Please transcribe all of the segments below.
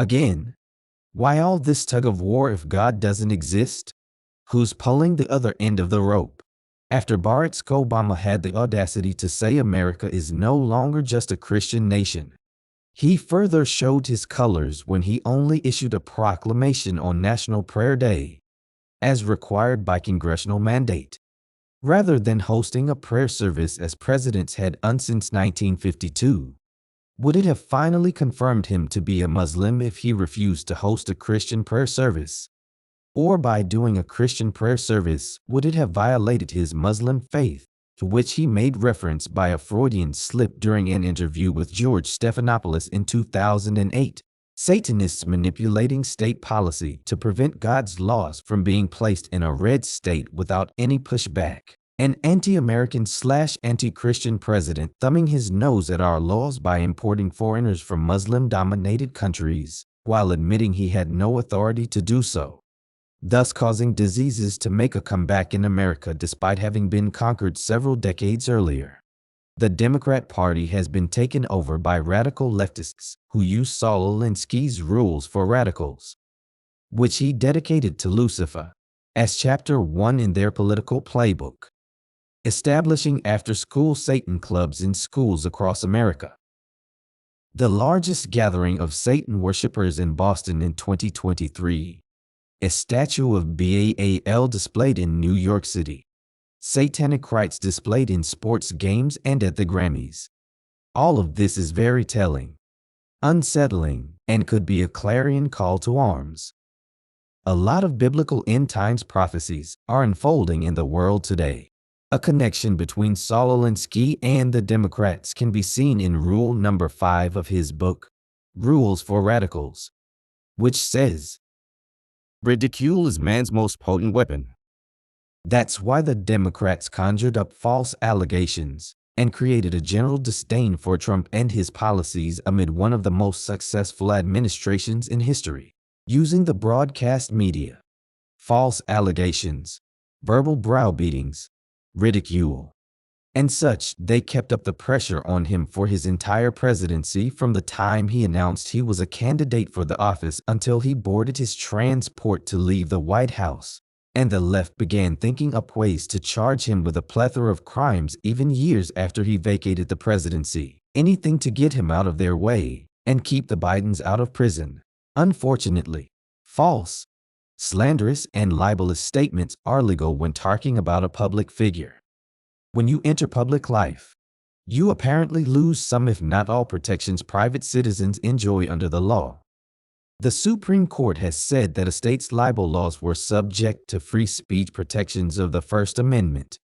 Again, why all this tug of war if God doesn't exist? Who's pulling the other end of the rope? After Barack Obama had the audacity to say America is no longer just a Christian nation, he further showed his colors when he only issued a proclamation on National Prayer Day, as required by congressional mandate, rather than hosting a prayer service as presidents had done since 1952. Would it have finally confirmed him to be a Muslim if he refused to host a Christian prayer service? Or by doing a Christian prayer service, would it have violated his Muslim faith, to which he made reference by a Freudian slip during an interview with George Stephanopoulos in 2008? Satanists manipulating state policy to prevent God's laws from being placed in a red state without any pushback. An anti-American/anti-Christian president thumbing his nose at our laws by importing foreigners from Muslim-dominated countries, while admitting he had no authority to do so, thus causing diseases to make a comeback in America despite having been conquered several decades earlier. The Democrat Party has been taken over by radical leftists who use Saul Alinsky's rules for radicals, which he dedicated to Lucifer, as Chapter 1 in their political playbook, establishing after-school Satan clubs in schools across America. The largest gathering of Satan worshippers in Boston in 2023. A statue of Baal displayed in New York City. Satanic rites displayed in sports games and at the Grammys. All of this is very telling, unsettling, and could be a clarion call to arms. A lot of biblical end times prophecies are unfolding in the world today. A connection between Saul Alinsky and the Democrats can be seen in rule number 5 of his book, Rules for Radicals, which says, "Ridicule is man's most potent weapon." That's why the Democrats conjured up false allegations and created a general disdain for Trump and his policies amid one of the most successful administrations in history. Using the broadcast media, false allegations, verbal browbeatings, ridicule, and such, they kept up the pressure on him for his entire presidency from the time he announced he was a candidate for the office until he boarded his transport to leave the White House, and the left began thinking up ways to charge him with a plethora of crimes even years after he vacated the presidency. Anything to get him out of their way and keep the Bidens out of prison. Unfortunately, false, slanderous, and libelous statements are legal when talking about a public figure. When you enter public life, you apparently lose some if not all protections private citizens enjoy under the law. The Supreme Court has said that a state's libel laws were subject to free speech protections of the First Amendment.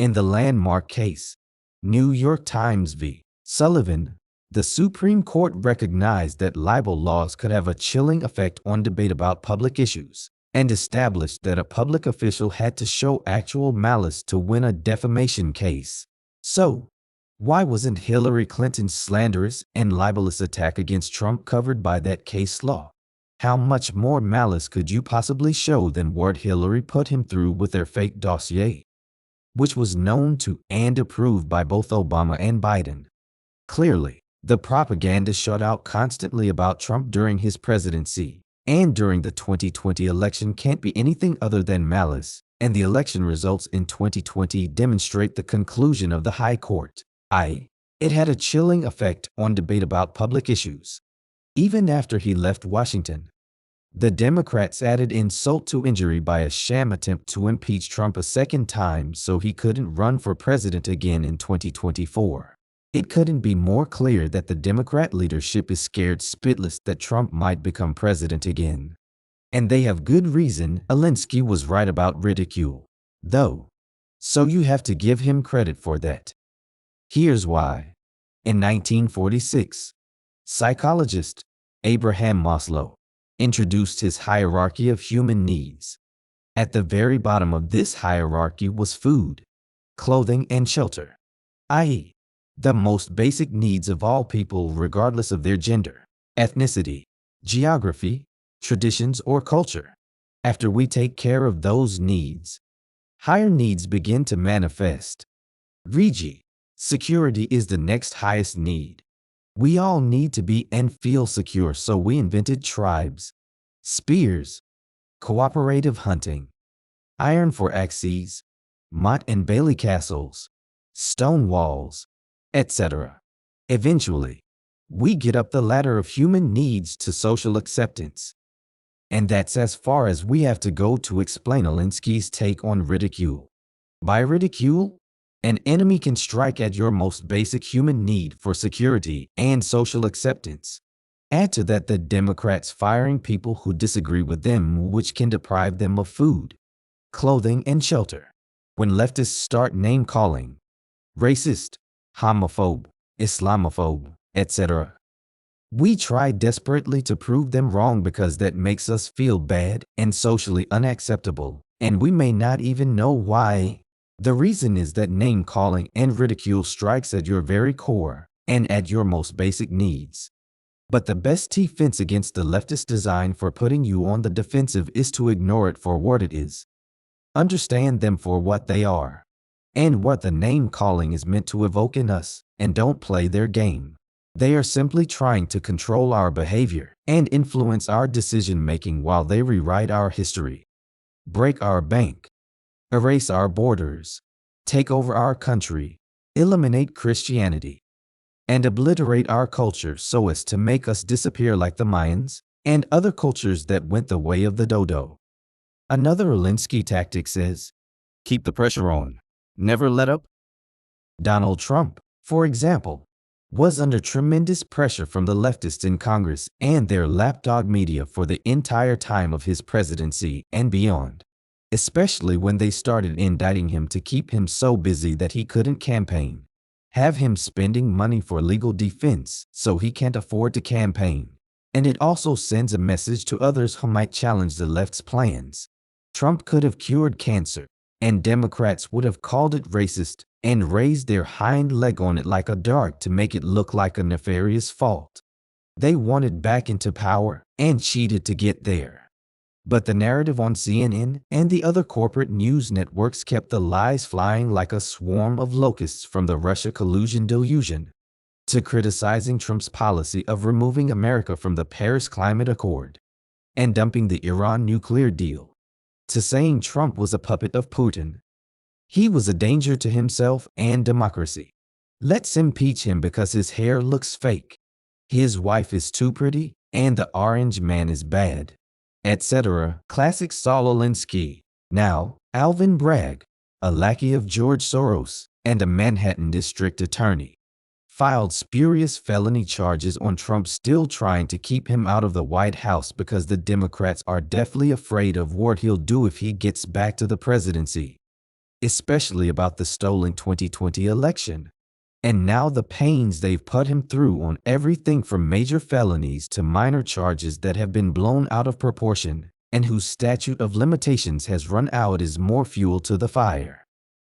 In the landmark case, New York Times v. Sullivan, the Supreme Court recognized that libel laws could have a chilling effect on debate about public issues, and established that a public official had to show actual malice to win a defamation case. So, why wasn't Hillary Clinton's slanderous and libelous attack against Trump covered by that case law? How much more malice could you possibly show than what Hillary put him through with their fake dossier, which was known to and approved by both Obama and Biden? Clearly, the propaganda shot out constantly about Trump during his presidency and during the 2020 election can't be anything other than malice, and the election results in 2020 demonstrate the conclusion of the High Court. It had a chilling effect on debate about public issues. Even after he left Washington, the Democrats added insult to injury by a sham attempt to impeach Trump a second time so he couldn't run for president again in 2024. It couldn't be more clear that the Democrat leadership is scared spitless that Trump might become president again. And they have good reason. Alinsky was right about ridicule, though, so you have to give him credit for that. Here's why. In 1946, psychologist Abraham Maslow introduced his hierarchy of human needs. At the very bottom of this hierarchy was food, clothing, and shelter, i.e., the most basic needs of all people regardless of their gender, ethnicity, geography, traditions, or culture. After we take care of those needs, higher needs begin to manifest. Security is the next highest need. We all need to be and feel secure, so we invented tribes, spears, cooperative hunting, iron for axes, Mott and Bailey castles, stone walls, etc. Eventually, we get up the ladder of human needs to social acceptance. And that's as far as we have to go to explain Alinsky's take on ridicule. By ridicule, an enemy can strike at your most basic human need for security and social acceptance. Add to that the Democrats firing people who disagree with them, which can deprive them of food, clothing, and shelter. When leftists start name-calling, racist, homophobe, Islamophobe, etc., we try desperately to prove them wrong because that makes us feel bad and socially unacceptable, and we may not even know why. The reason is that name-calling and ridicule strikes at your very core and at your most basic needs. But the best defense against the leftist design for putting you on the defensive is to ignore it for what it is. Understand them for what they are, and what the name-calling is meant to evoke in us, and don't play their game. They are simply trying to control our behavior and influence our decision-making while they rewrite our history, break our bank, erase our borders, take over our country, eliminate Christianity, and obliterate our culture so as to make us disappear like the Mayans and other cultures that went the way of the dodo. Another Alinsky tactic says, keep the pressure on, never let up. Donald Trump, for example, was under tremendous pressure from the leftists in Congress and their lapdog media for the entire time of his presidency and beyond, especially when they started indicting him to keep him so busy that he couldn't campaign, have him spending money for legal defense so he can't afford to campaign. And it also sends a message to others who might challenge the left's plans. Trump could have cured cancer, and Democrats would have called it racist and raised their hind leg on it like a dart to make it look like a nefarious fault. They wanted back into power and cheated to get there. But the narrative on CNN and the other corporate news networks kept the lies flying like a swarm of locusts, from the Russia collusion delusion to criticizing Trump's policy of removing America from the Paris Climate Accord and dumping the Iran nuclear deal, to saying Trump was a puppet of Putin. He was a danger to himself and democracy. Let's impeach him because his hair looks fake, his wife is too pretty, and the orange man is bad, etc. Classic Saul Alinsky. Now, Alvin Bragg, a lackey of George Soros and a Manhattan district attorney, filed spurious felony charges on Trump, still trying to keep him out of the White House because the Democrats are deathly afraid of what he'll do if he gets back to the presidency, especially about the stolen 2020 election. And now the pains they've put him through on everything from major felonies to minor charges that have been blown out of proportion and whose statute of limitations has run out is more fuel to the fire.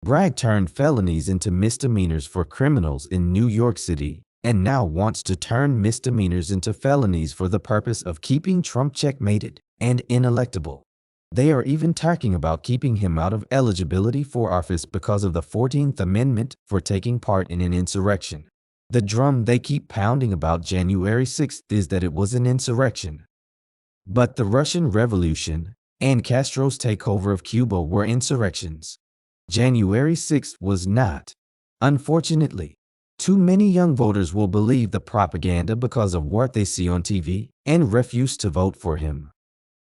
Bragg turned felonies into misdemeanors for criminals in New York City and now wants to turn misdemeanors into felonies for the purpose of keeping Trump checkmated and inelectable. They are even talking about keeping him out of eligibility for office because of the 14th Amendment for taking part in an insurrection. The drum they keep pounding about January 6th is that it was an insurrection. But the Russian Revolution and Castro's takeover of Cuba were insurrections. January 6th was not. Unfortunately, too many young voters will believe the propaganda because of what they see on TV and refuse to vote for him.